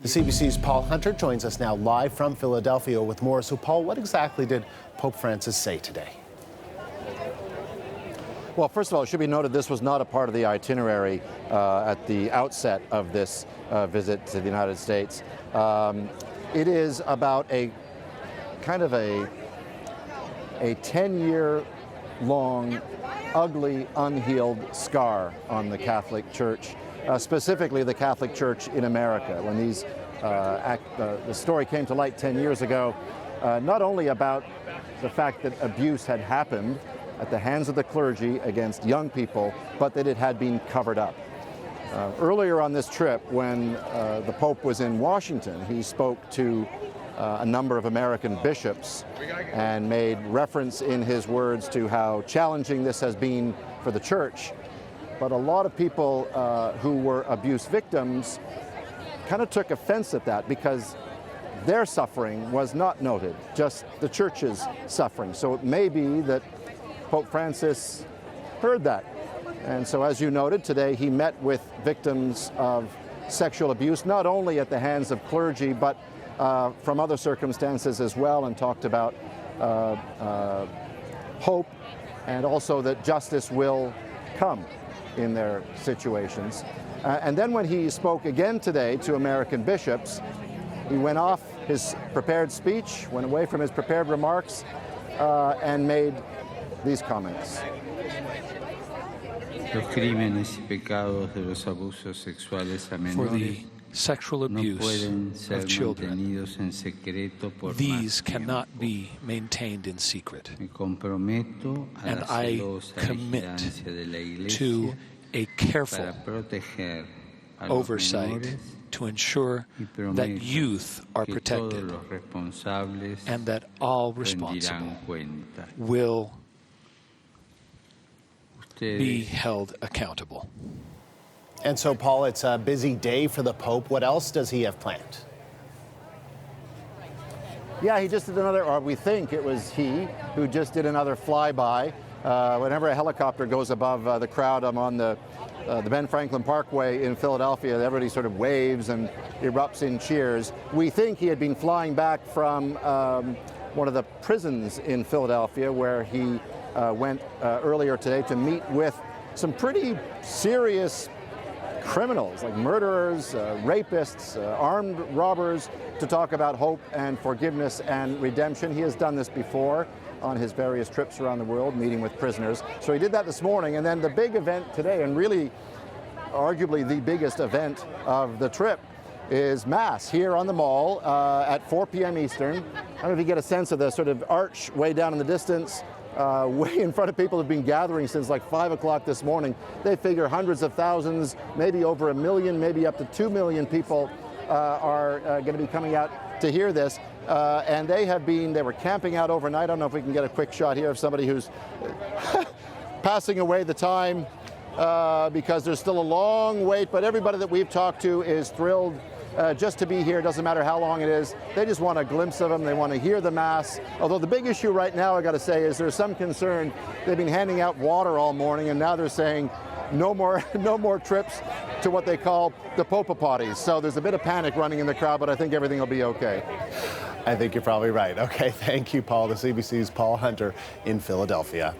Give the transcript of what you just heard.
The CBC's Paul Hunter joins us now live from Philadelphia with more. So, Paul, what exactly did Pope Francis say today? Well, first of all, it should be noted this was not a part of the itinerary at the outset of this visit to the United States. It is about a kind of a 10-year-long, ugly, unhealed scar on the Catholic Church, specifically the Catholic Church in America. When the story came to light 10 years ago, not only about the fact that abuse had happened at the hands of the clergy against young people, but that it had been covered up. Earlier on this trip, when the Pope was in Washington, he spoke to a number of American bishops and made reference in his words to how challenging this has been for the Church. But a lot of people who were abuse victims kind of took offense at that because their suffering was not noted, just the Church's suffering. So it may be that Pope Francis heard that. And so, as you noted, today he met with victims of sexual abuse, not only at the hands of clergy, but from other circumstances as well, and talked about hope and also that justice will come in their situations. And then when he spoke again today to American bishops, he went off his prepared speech, went away from his prepared remarks, and made these comments. For the sexual abuse of children, these cannot be maintained in secret. And I commit to a careful oversight to ensure that youth are protected and that all responsible will be held accountable. And so, Paul, it's a busy day for the Pope. What else does he have planned? Yeah, he just did another, or we think it was he who just did another flyby. Whenever a helicopter goes above the crowd, I'm on the Ben Franklin Parkway in Philadelphia, everybody sort of waves and erupts in cheers. We think he had been flying back from one of the prisons in Philadelphia, where he went earlier today to meet with some pretty serious criminals, like murderers, rapists, armed robbers, to talk about hope and forgiveness and redemption. He has done this before on his various trips around the world, meeting with prisoners. So he did that this morning, and then the big event today, and really arguably the biggest event of the trip, is Mass here on the Mall at 4 p.m. Eastern. I don't know if you get a sense of the sort of arch way down in the distance, way in front of people who've been gathering since like 5 o'clock this morning. They figure hundreds of thousands, maybe over 1 million, maybe up to 2 million people are going to be coming out to hear this. And they were camping out overnight. I don't know if we can get a quick shot here of somebody who's passing away the time because there's still a long wait, but everybody that we've talked to is thrilled just to be here. Doesn't matter how long it is. They just want a glimpse of him. They want to hear the Mass. Although the big issue right now, I got to say, is there's some concern. They've been handing out water all morning, and now they're saying no more trips to what they call the Popa potties. So there's a bit of panic running in the crowd, but I think everything will be okay. I think you're probably right. Okay, thank you, Paul. The CBC's Paul Hunter in Philadelphia.